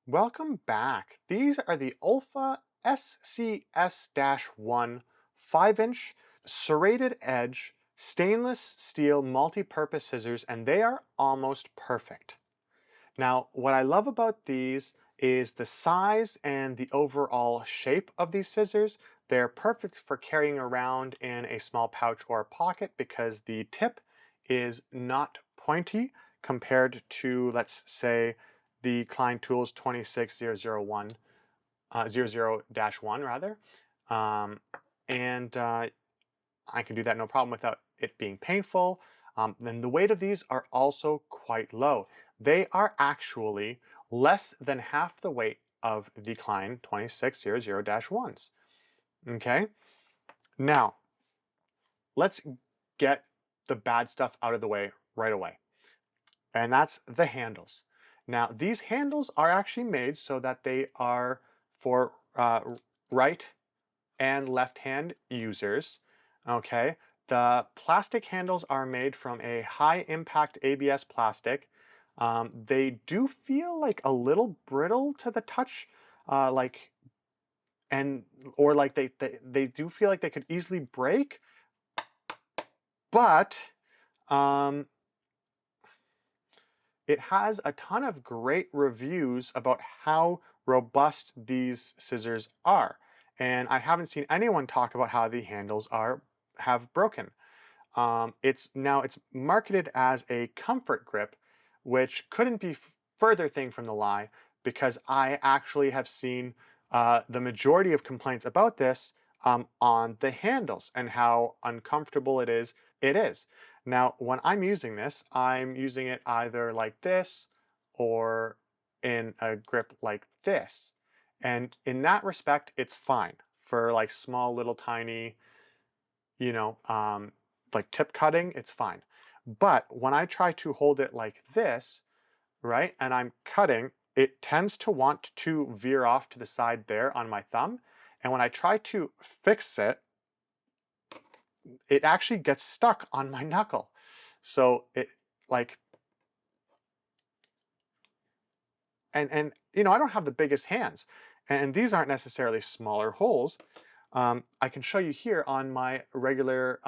Welcome back. These are the Olfa SCS-1 5-inch serrated edge stainless steel multi-purpose scissors, and they are almost perfect. Now, what I love about these is the size and the overall shape of these scissors. They're perfect for carrying around in a small pouch or pocket because the tip is not pointy compared to, let's say, the Klein Tools 26001, 00-1 rather. And I can do that no problem without it being painful. Then the weight of these are also quite low. They are actually less than half the weight of the Klein 2600-1s. Okay, now let's get the bad stuff out of the way right away, and that's the handles. Now these handles are actually made so that they are for right and left hand users. Okay, the plastic handles are made from a high impact ABS plastic. They do feel like a little brittle to the touch, like they do feel like they could easily break, but um, it has a ton of great reviews about how robust these scissors are. And I haven't seen anyone talk about how the handles have broken. It's marketed as a comfort grip, which couldn't be further thing from the lie, because I actually have seen the majority of complaints about this on the handles and how uncomfortable it is. Now, when I'm using this, I'm using it either like this or in a grip like this. And in that respect, it's fine for like small little tiny, you know, like tip cutting, it's fine. But when I try to hold it like this, right, and I'm cutting, it tends to want to veer off to the side there on my thumb. And when I try to fix it, it actually gets stuck on my knuckle. So it like, and you know, I don't have the biggest hands, and these aren't necessarily smaller holes. I can show you here on my regular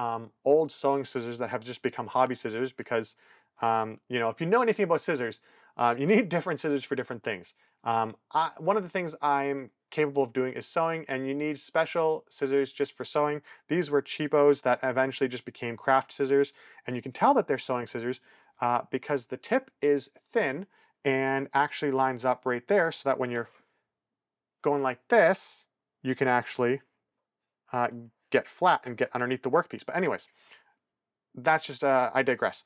old sewing scissors that have just become hobby scissors because, you know, if you know anything about scissors, you need different scissors for different things. One of the things I'm capable of doing is sewing, and you need special scissors just for sewing. These were cheapos that eventually just became craft scissors, and you can tell that they're sewing scissors because the tip is thin and actually lines up right there so that when you're going like this, you can actually get flat and get underneath the workpiece. But anyways, that's just, I digress.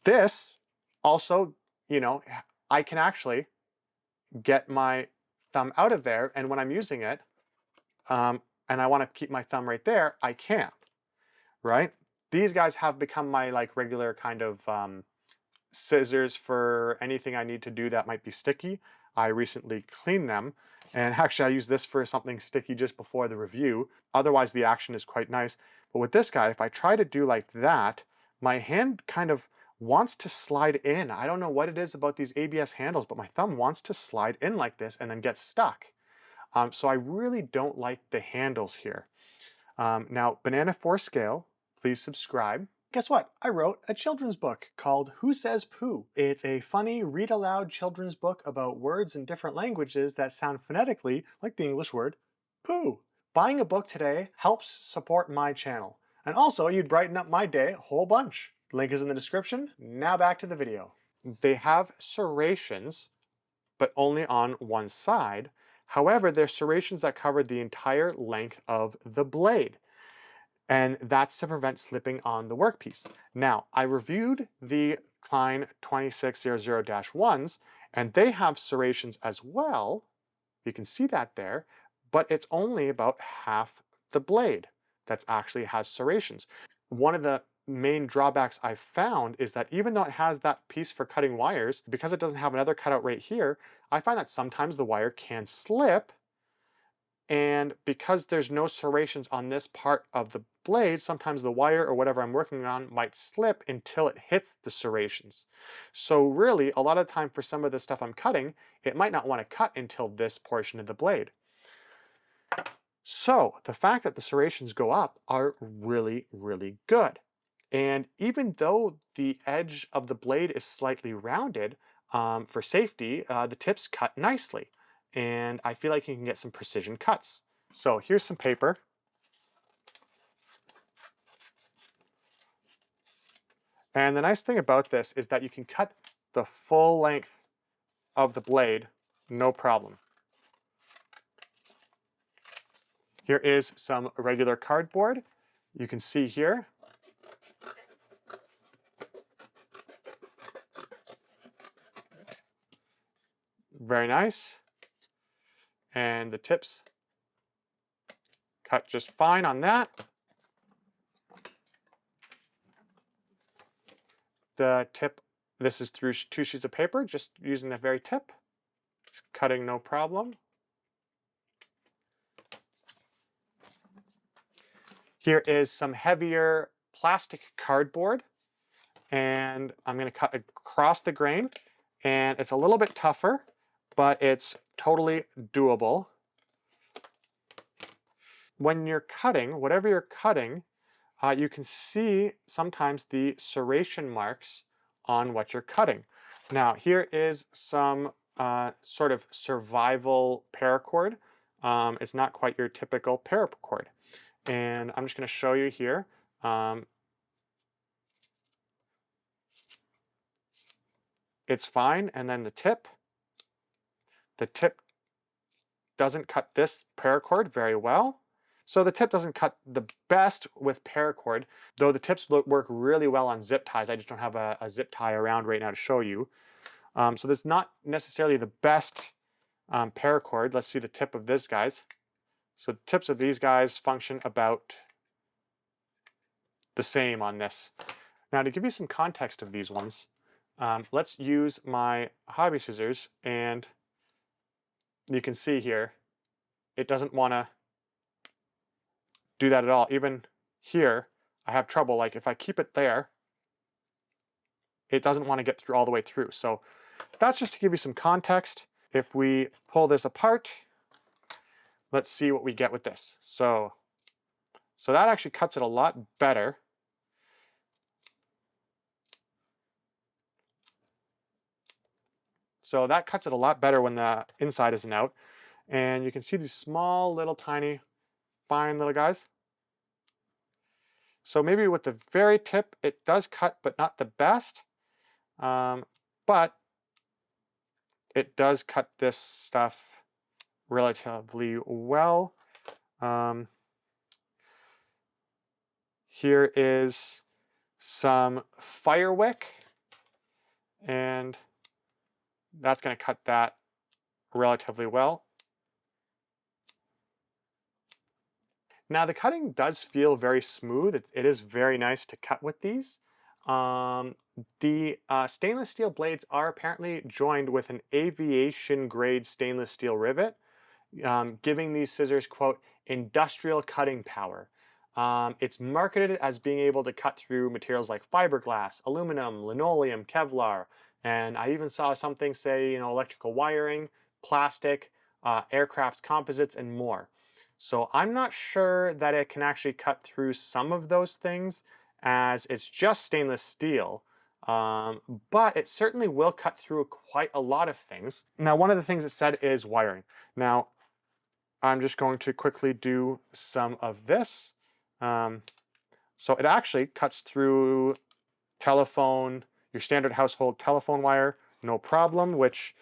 This also, you know, I can actually get my thumb out of there, and when I'm using it, and I want to keep my thumb right there, I can, right? These guys have become my like regular kind of scissors for anything I need to do that might be sticky. I recently cleaned them, and actually I used this for something sticky just before the review. Otherwise the action is quite nice. But with this guy, if I try to do like that, my hand kind of wants to slide in. I don't know what it is about these ABS handles, but my thumb wants to slide in like this and then get stuck. So I really don't like the handles here. Now, Banana 4 Scale, please subscribe. Guess what? I wrote a children's book called Who Says Pooh? It's a funny, read-aloud children's book about words in different languages that sound phonetically like the English word poo. Buying a book today helps support my channel. And also, you'd brighten up my day a whole bunch. Link is in the description. Now back to the video. They have serrations, but only on one side. However, they're serrations that cover the entire length of the blade. And that's to prevent slipping on the workpiece. Now, I reviewed the Klein 2600-1s, and they have serrations as well. You can see that there, but it's only about half the blade that actually has serrations. One of the main drawbacks I've found is that even though it has that piece for cutting wires, because it doesn't have another cutout right here, I find that sometimes the wire can slip. And because there's no serrations on this part of the blade, sometimes the wire or whatever I'm working on might slip until it hits the serrations. So really, a lot of time for some of the stuff I'm cutting, it might not want to cut until this portion of the blade. So the fact that the serrations go up are really, really good. And even though the edge of the blade is slightly rounded, for safety, the tips cut nicely. And I feel like you can get some precision cuts. So here's some paper. And the nice thing about this is that you can cut the full length of the blade, no problem. Here is some regular cardboard. You can see here. Very nice. And the tips cut just fine on that. The tip, this is through 2 sheets of paper, just using the very tip. It's cutting no problem. Here is some heavier plastic cardboard, and I'm going to cut across the grain, and it's a little bit tougher, but it's totally doable. When you're cutting, whatever you're cutting, you can see sometimes the serration marks on what you're cutting. Now, here is some sort of survival paracord. It's not quite your typical paracord. And I'm just going to show you here. It's fine. And then the tip doesn't cut this paracord very well. So the tip doesn't cut the best with paracord, though the tips work really well on zip ties. I just don't have a zip tie around right now to show you. So this is not necessarily the best paracord. Let's see the tip of this, guys. So the tips of these guys function about the same on this. Now, to give you some context of these ones, let's use my hobby scissors, and you can see here, it doesn't want to do that at all. Even here, I have trouble. Like if I keep it there, it doesn't want to get through all the way through. So that's just to give you some context. If we pull this apart, let's see what we get with this. So that actually cuts it a lot better. So that cuts it a lot better when the inside isn't out. And you can see these small, little, tiny, fine little guys. So maybe with the very tip, it does cut, but not the best. But it does cut this stuff relatively well. Here is some fire wick, and that's going to cut that relatively well. Now the cutting does feel very smooth. It is very nice to cut with these. The stainless steel blades are apparently joined with an aviation grade stainless steel rivet, giving these scissors, quote, industrial cutting power. It's marketed as being able to cut through materials like fiberglass, aluminum, linoleum, Kevlar, and I even saw something say, electrical wiring, plastic, aircraft composites, and more. So I'm not sure that it can actually cut through some of those things, as it's just stainless steel, but it certainly will cut through quite a lot of things. Now, one of the things it said is wiring. Now, I'm just going to quickly do some of this. So it actually cuts through telephone, your standard household telephone wire, no problem, which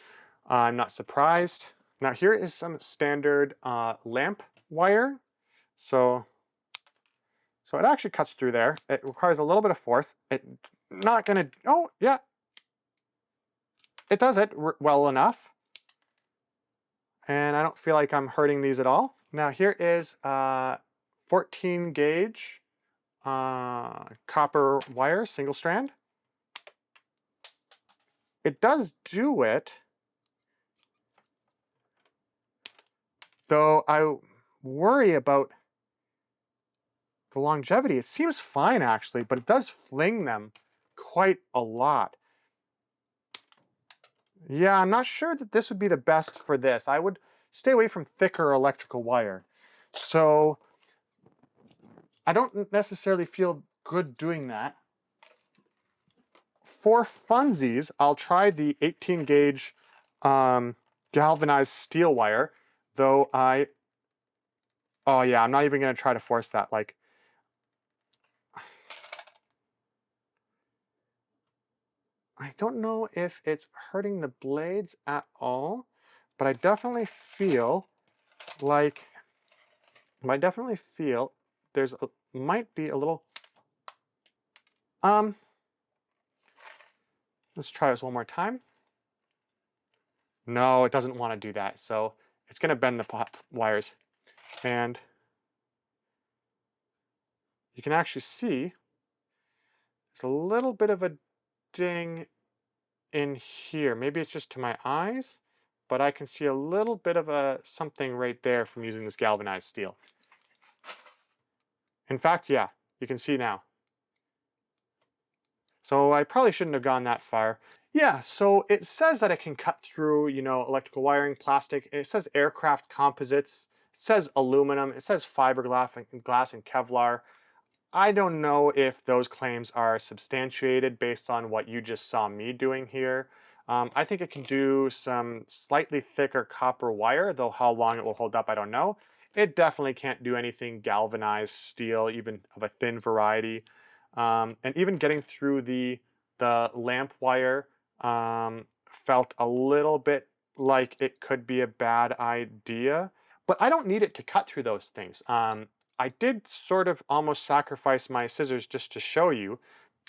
I'm not surprised. Now here is some standard lamp wire. So it actually cuts through there. It requires a little bit of force. It's not gonna, oh yeah, it does it well enough. And I don't feel like I'm hurting these at all. Now here is 14 gauge copper wire, single strand. It does do it, though I worry about the longevity, it seems fine actually, but it does fling them quite a lot. Yeah, I'm not sure that this would be the best for this. I would stay away from thicker electrical wire. So I don't necessarily feel good doing that. For funsies, I'll try the 18 gauge galvanized steel wire, though oh yeah, I'm not even gonna try to force that. Like, I don't know if it's hurting the blades at all, but I definitely feel like, there's might be a little, let's try this one more time. No, it doesn't want to do that, so it's gonna bend the wires. And you can actually see there's a little bit of a ding in here. Maybe it's just to my eyes, but I can see a little bit of a something right there from using this galvanized steel. In fact, yeah, you can see now. So I probably shouldn't have gone that far. Yeah, so it says that it can cut through, electrical wiring, plastic. It says aircraft composites. It says aluminum. It says fiberglass and Kevlar. I don't know if those claims are substantiated based on what you just saw me doing here. I think it can do some slightly thicker copper wire, though how long it will hold up, I don't know. It definitely can't do anything galvanized steel, even of a thin variety. And even getting through the lamp wire felt a little bit like it could be a bad idea. But I don't need it to cut through those things. I did sort of almost sacrifice my scissors just to show you.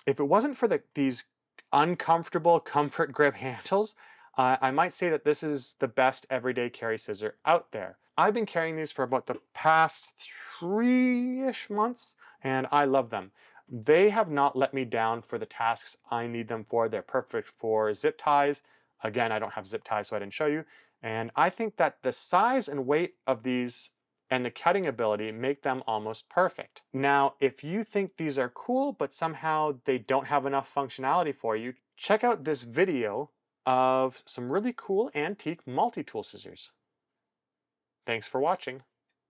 If it wasn't for these uncomfortable comfort grip handles, I might say that this is the best everyday carry scissor out there. I've been carrying these for about the past 3-ish months, and I love them. They have not let me down for the tasks I need them for. They're perfect for zip ties. Again, I don't have zip ties, so I didn't show you. And I think that the size and weight of these and the cutting ability make them almost perfect. Now, if you think these are cool, but somehow they don't have enough functionality for you, check out this video of some really cool antique multi-tool scissors. Thanks for watching.